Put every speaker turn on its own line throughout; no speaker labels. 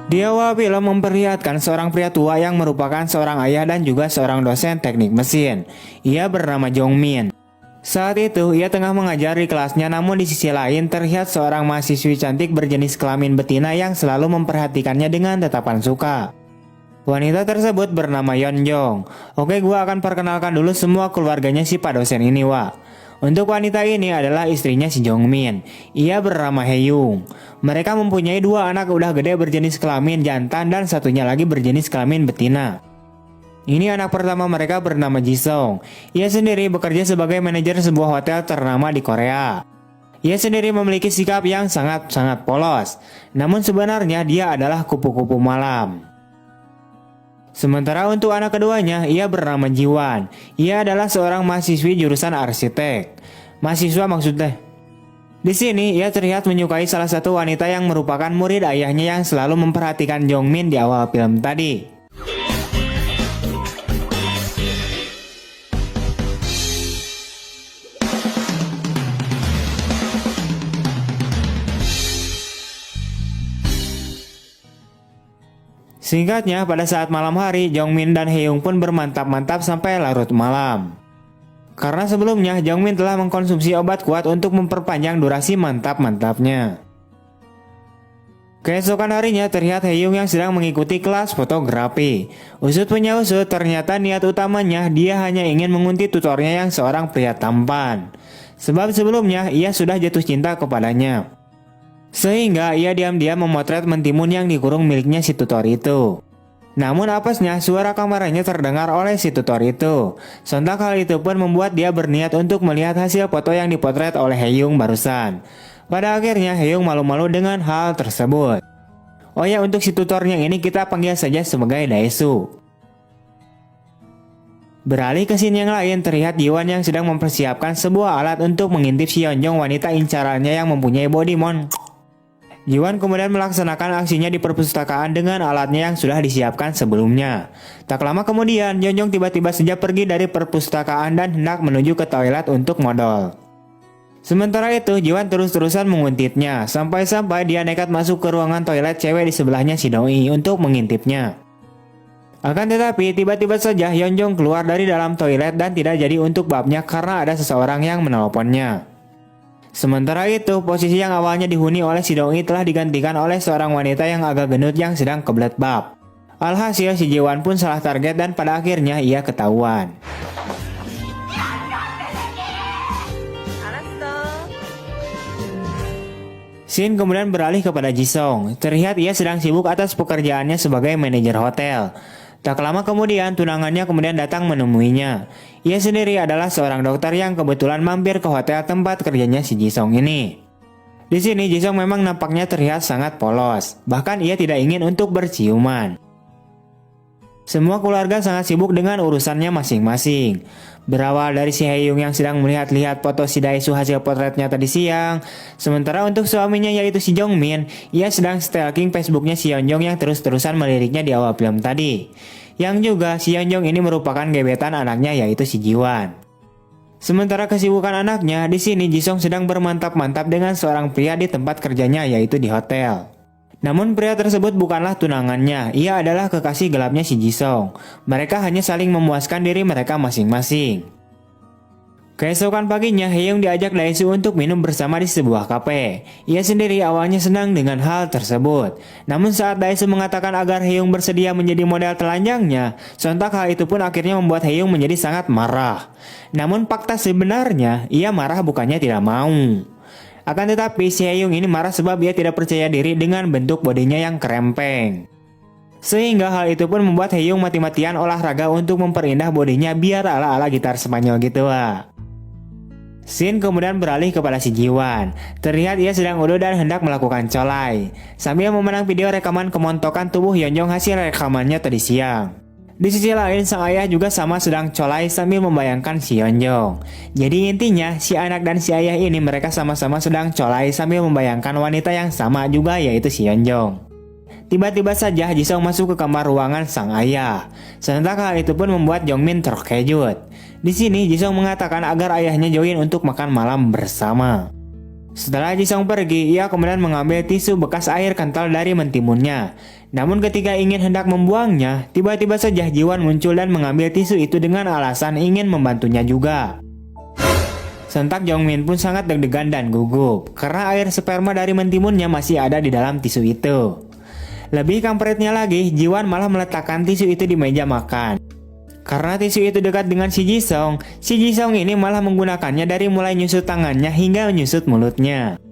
Di awal film memperlihatkan seorang pria tua yang merupakan seorang ayah dan juga seorang dosen teknik mesin. Ia bernama Jong Min. Saat itu ia tengah mengajar di kelasnya, namun di sisi lain terlihat seorang mahasiswi cantik berjenis kelamin betina yang selalu memperhatikannya dengan tatapan suka. Wanita tersebut bernama Yeon Jong. Oke, gua akan perkenalkan dulu semua keluarganya si Pak dosen ini, Wak. Untuk wanita ini adalah istrinya si Jong Min. Ia bernama Hae-young. Mereka mempunyai dua anak udah gede berjenis kelamin jantan dan satunya lagi berjenis kelamin betina. Ini anak pertama mereka bernama Jisung. Ia sendiri bekerja sebagai manajer sebuah hotel ternama di Korea. Ia sendiri memiliki sikap yang sangat-sangat polos. Namun sebenarnya dia adalah kupu-kupu malam. Sementara untuk anak keduanya, ia bernama Jiwan. Ia adalah seorang mahasiswi jurusan arsitek. Mahasiswa maksudnya. Di sini ia terlihat menyukai salah satu wanita yang merupakan murid ayahnya yang selalu memperhatikan Jong Min di awal film tadi. Singkatnya, pada saat malam hari, Jong Min dan Hae-young pun bermantap-mantap sampai larut malam. Karena sebelumnya, Jong Min telah mengkonsumsi obat kuat untuk memperpanjang durasi mantap-mantapnya. Keesokan harinya terlihat Hae-young yang sedang mengikuti kelas fotografi. Usut punya usut, ternyata niat utamanya dia hanya ingin menguntit tutornya yang seorang pria tampan. Sebab sebelumnya ia sudah jatuh cinta kepadanya. Sehingga ia diam-diam memotret mentimun yang dikurung miliknya si tutor itu. Namun apesnya suara kamarnya terdengar oleh si tutor itu. Sontak hal itu pun membuat dia berniat untuk melihat hasil foto yang dipotret oleh Hae-young barusan. Pada akhirnya Hae-young malu-malu dengan hal tersebut. Oh ya, untuk si tutornya ini kita panggil saja sebagai Daesu. Beralih ke scene yang lain, terlihat Jiwan yang sedang mempersiapkan sebuah alat untuk mengintip si Yeonjong, wanita incarannya yang mempunyai body Jiwan kemudian melaksanakan aksinya di perpustakaan dengan alatnya yang sudah disiapkan sebelumnya. Tak lama kemudian, Yeonjong tiba-tiba saja pergi dari perpustakaan dan hendak menuju ke toilet untuk modal. Sementara itu, Jiwan terus-terusan menguntitnya, sampai-sampai dia nekat masuk ke ruangan toilet cewek di sebelahnya si Doi untuk mengintipnya. Akan tetapi, tiba-tiba saja Yeonjong keluar dari dalam toilet dan tidak jadi untuk babnya karena ada seseorang yang menelponnya. Sementara itu, posisi yang awalnya dihuni oleh si Doi telah digantikan oleh seorang wanita yang agak gendut yang sedang kebelet bab. Alhasil si Jiwan pun salah target dan pada akhirnya ia ketahuan. Scene kemudian beralih kepada Jisung. Terlihat ia sedang sibuk atas pekerjaannya sebagai manajer hotel. Tak lama kemudian, tunangannya kemudian datang menemuinya. Ia sendiri adalah seorang dokter yang kebetulan mampir ke hotel tempat kerjanya si Jisung ini. Di sini Jisung memang nampaknya terlihat sangat polos, bahkan ia tidak ingin untuk berciuman. Semua keluarga sangat sibuk dengan urusannya masing-masing. Berawal dari si Hae-young yang sedang melihat-lihat foto si Daesu hasil potretnya tadi siang. Sementara untuk suaminya yaitu si Jong Min, ia sedang stalking Facebooknya si Yeonjong yang terus-terusan meliriknya di awal film tadi. Yang juga si Yeonjong ini merupakan gebetan anaknya yaitu si Jiwan. Sementara kesibukan anaknya, di sini Jisung sedang bermantap-mantap dengan seorang pria di tempat kerjanya yaitu di hotel. Namun pria tersebut bukanlah tunangannya, ia adalah kekasih gelapnya si Jisung. Mereka hanya saling memuaskan diri mereka masing-masing. Keesokan paginya, Hae-young diajak Daesu untuk minum bersama di sebuah kafe. Ia sendiri awalnya senang dengan hal tersebut. Namun saat Daesu mengatakan agar Hae-young bersedia menjadi model telanjangnya, sontak hal itu pun akhirnya membuat Hae-young menjadi sangat marah. Namun fakta sebenarnya, ia marah bukannya tidak mau. Akan tetapi si Hae-young ini marah sebab ia tidak percaya diri dengan bentuk bodinya yang kerempeng. Sehingga hal itu pun membuat Hae-young mati-matian olahraga untuk memperindah bodinya biar ala-ala gitar Spanyol gitu lah. Scene kemudian beralih kepada si Jiwan. Terlihat ia sedang udah dan hendak melakukan colai, sambil memenang video rekaman kemontokan tubuh Yeonjong hasil rekamannya tadi siang. Di sisi lain, sang ayah juga sama sedang colai sambil membayangkan si Yeonjong. Jadi intinya, si anak dan si ayah ini mereka sama-sama sedang colai sambil membayangkan wanita yang sama juga yaitu si Yeonjong. Tiba-tiba saja Jisung masuk ke kamar ruangan sang ayah. Sementara hal itu pun membuat Jong Min terkejut. Di sini Jisung mengatakan agar ayahnya join untuk makan malam bersama. Setelah Jisung pergi, ia kemudian mengambil tisu bekas air kental dari mentimunnya. Namun ketika ingin hendak membuangnya, tiba-tiba saja Jiwon muncul dan mengambil tisu itu dengan alasan ingin membantunya juga. Sontak Jongmin pun sangat deg-degan dan gugup, karena air sperma dari mentimunnya masih ada di dalam tisu itu. Lebih kampretnya lagi, Jiwon malah meletakkan tisu itu di meja makan. Karena tisu itu dekat dengan si Jisung ini malah menggunakannya dari mulai nyusut tangannya hingga menyusut mulutnya.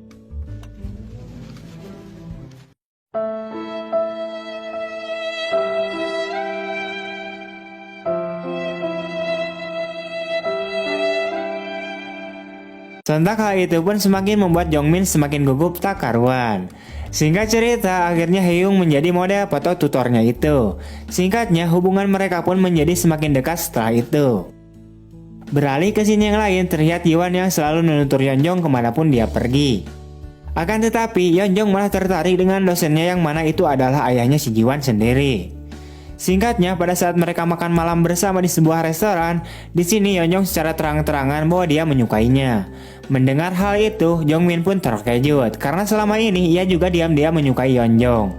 Sontak hal itu pun semakin membuat Jongmin semakin gugup tak karuan. Singkat cerita, akhirnya Haeyoung menjadi model foto tutornya itu. Singkatnya, hubungan mereka pun menjadi semakin dekat setelah itu. Beralih ke scene yang lain, terlihat Jiwon yang selalu menutur Yeonjong kemanapun dia pergi. Akan tetapi, Yeonjong malah tertarik dengan dosennya yang mana itu adalah ayahnya si Jiwon sendiri. Singkatnya, pada saat mereka makan malam bersama di sebuah restoran, di sini Yeonjong secara terang-terangan bahwa dia menyukainya. Mendengar hal itu, Jongmin pun terkejut karena selama ini ia juga diam-diam menyukai Yeonjong.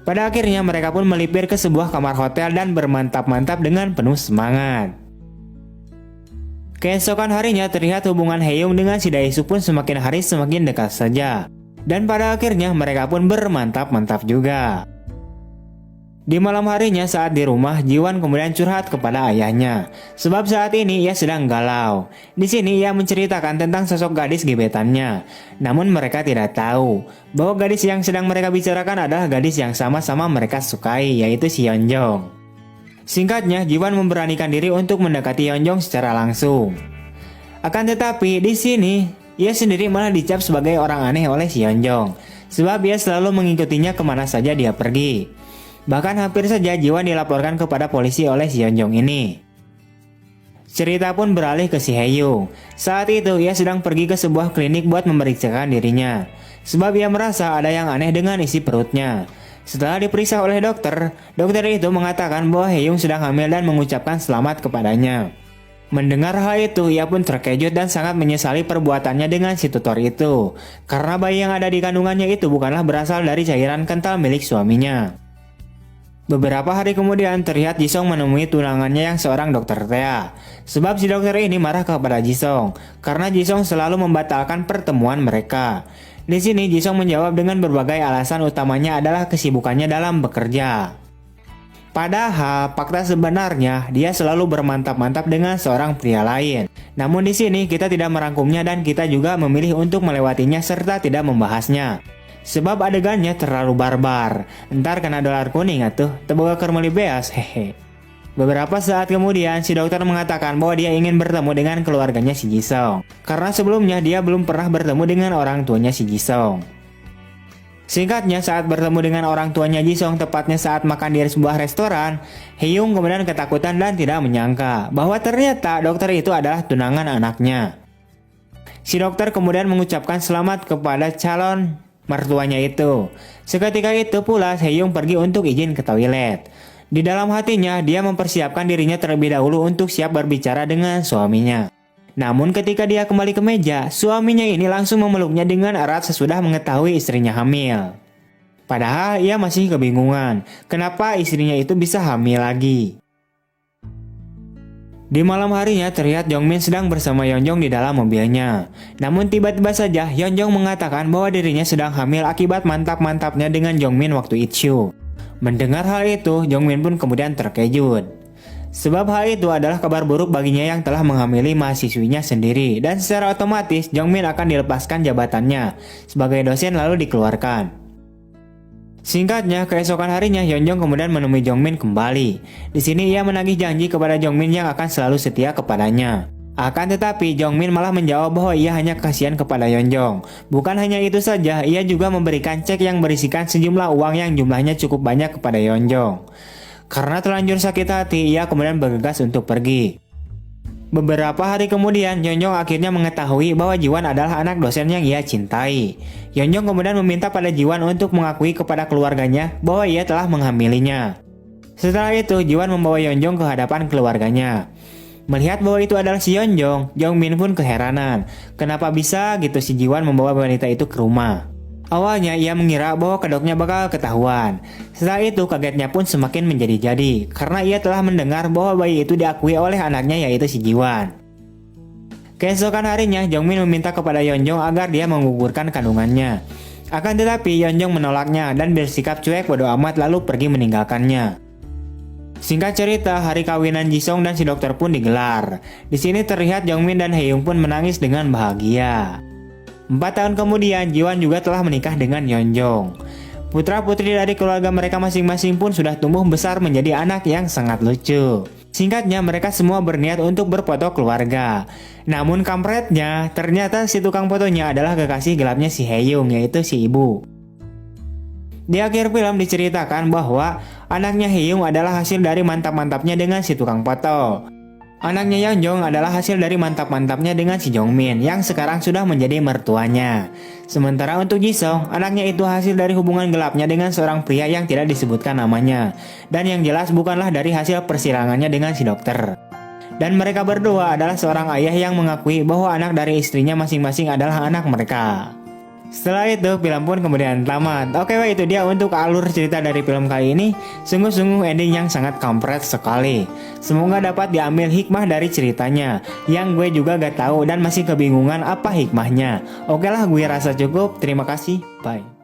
Pada akhirnya mereka pun melipir ke sebuah kamar hotel dan bermantap-mantap dengan penuh semangat. Keesokan harinya terlihat hubungan Haeyoung dengan si Daesuk pun semakin hari semakin dekat saja. Dan pada akhirnya mereka pun bermantap-mantap juga. Di malam harinya saat di rumah, Jiwon kemudian curhat kepada ayahnya. Sebab saat ini ia sedang galau. Di sini ia menceritakan tentang sosok gadis gebetannya. Namun mereka tidak tahu bahwa gadis yang sedang mereka bicarakan adalah gadis yang sama-sama mereka sukai, yaitu si Yeonjong. Singkatnya, Jiwon memberanikan diri untuk mendekati Yeonjong secara langsung. Akan tetapi di sini ia sendiri malah dicap sebagai orang aneh oleh si Yeonjong. Sebab ia selalu mengikutinya kemana saja dia pergi. Bahkan hampir saja Jiwon dilaporkan kepada polisi oleh si Yeonjong ini. Cerita pun beralih ke si Haeyoung. Saat itu ia sedang pergi ke sebuah klinik buat memeriksakan dirinya. Sebab ia merasa ada yang aneh dengan isi perutnya. Setelah diperiksa oleh dokter itu mengatakan bahwa Haeyoung sedang hamil dan mengucapkan selamat kepadanya. Mendengar hal itu, ia pun terkejut dan sangat menyesali perbuatannya dengan si tutor itu. Karena bayi yang ada di kandungannya itu bukanlah berasal dari cairan kental milik suaminya. Beberapa hari kemudian terlihat Jisung menemui tunangannya yang seorang dokter Thea. Sebab si dokter ini marah kepada Jisung karena Jisung selalu membatalkan pertemuan mereka. Di sini Jisung menjawab dengan berbagai alasan, utamanya adalah kesibukannya dalam bekerja. Padahal fakta sebenarnya dia selalu bermantap-mantap dengan seorang pria lain. Namun di sini kita tidak merangkumnya dan kita juga memilih untuk melewatinya serta tidak membahasnya. Sebab adegannya terlalu barbar. Entar kena dolar kuning atuh, teboga keur meuli beas, hehe. Beberapa saat kemudian si dokter mengatakan bahwa dia ingin bertemu dengan keluarganya si Jisung. Karena sebelumnya dia belum pernah bertemu dengan orang tuanya si Jisung. Singkatnya, saat bertemu dengan orang tuanya Jisung, tepatnya saat makan di sebuah restoran, Haeyoung kemudian ketakutan dan tidak menyangka bahwa ternyata dokter itu adalah tunangan anaknya. Si dokter kemudian mengucapkan selamat kepada calon mertuanya itu. Seketika itu pula Haeyoung pergi untuk izin ke toilet. Di dalam hatinya dia mempersiapkan dirinya terlebih dahulu untuk siap berbicara dengan suaminya. Namun ketika dia kembali ke meja, suaminya ini langsung memeluknya dengan erat sesudah mengetahui istrinya hamil. Padahal ia masih kebingungan kenapa istrinya itu bisa hamil lagi. Di malam harinya terlihat Jongmin sedang bersama Yeonjong di dalam mobilnya. Namun tiba-tiba saja Yeonjong mengatakan bahwa dirinya sedang hamil akibat mantap-mantapnya dengan Jongmin waktu Itchu. Mendengar hal itu, Jongmin pun kemudian terkejut. Sebab hal itu adalah kabar buruk baginya yang telah menghamili mahasiswinya sendiri. Dan secara otomatis Jongmin akan dilepaskan jabatannya sebagai dosen lalu dikeluarkan. Singkatnya, keesokan harinya Yeonjong kemudian menemui Jongmin kembali. Di sini ia menagih janji kepada Jongmin yang akan selalu setia kepadanya. Akan tetapi Jongmin malah menjawab bahwa ia hanya kasihan kepada Yeonjong. Bukan hanya itu saja, ia juga memberikan cek yang berisikan sejumlah uang yang jumlahnya cukup banyak kepada Yeonjong. Karena terlanjur sakit hati, ia kemudian bergegas untuk pergi. Beberapa hari kemudian, Yeonjong akhirnya mengetahui bahwa Jiwon adalah anak dosen yang ia cintai. Yeonjong kemudian meminta pada Jiwon untuk mengakui kepada keluarganya bahwa ia telah menghamilinya. Setelah itu, Jiwon membawa Yeonjong ke hadapan keluarganya. Melihat bahwa itu adalah si Yeonjong, Jongmin pun keheranan. Kenapa bisa gitu si Jiwon membawa wanita itu ke rumah? Awalnya ia mengira bahwa kedoknya bakal ketahuan. Setelah itu kagetnya pun semakin menjadi-jadi karena ia telah mendengar bahwa bayi itu diakui oleh anaknya yaitu si Jiwon. Keesokan harinya Jongmin meminta kepada Yeonjong agar dia menggugurkan kandungannya. Akan tetapi Yeonjong menolaknya dan bersikap cuek bodo amat lalu pergi meninggalkannya. Singkat cerita, hari kawinan Jisung dan si dokter pun digelar. Di sini terlihat Jongmin dan Haeyoung pun menangis dengan bahagia. 4 tahun kemudian, Jiwon juga telah menikah dengan Yeonjong. Putra-putri dari keluarga mereka masing-masing pun sudah tumbuh besar menjadi anak yang sangat lucu. Singkatnya, mereka semua berniat untuk berfoto keluarga. Namun kampretnya, ternyata si tukang fotonya adalah kekasih gelapnya si Haeyoung, yaitu si ibu. Di akhir film diceritakan bahwa anaknya Haeyoung adalah hasil dari mantap-mantapnya dengan si tukang foto. Anaknya Yeonjong adalah hasil dari mantap-mantapnya dengan si Jongmin yang sekarang sudah menjadi mertuanya. Sementara untuk Jisung, anaknya itu hasil dari hubungan gelapnya dengan seorang pria yang tidak disebutkan namanya. Dan yang jelas bukanlah dari hasil persilangannya dengan si dokter. Dan mereka berdua adalah seorang ayah yang mengakui bahwa anak dari istrinya masing-masing adalah anak mereka. Setelah itu, film pun kemudian tamat. Oke, itu dia untuk alur cerita dari film kali ini. Sungguh-sungguh ending yang sangat kampret sekali. Semoga dapat diambil hikmah dari ceritanya, yang gue juga gak tahu dan masih kebingungan apa hikmahnya. Oke lah, gue rasa cukup. Terima kasih, bye.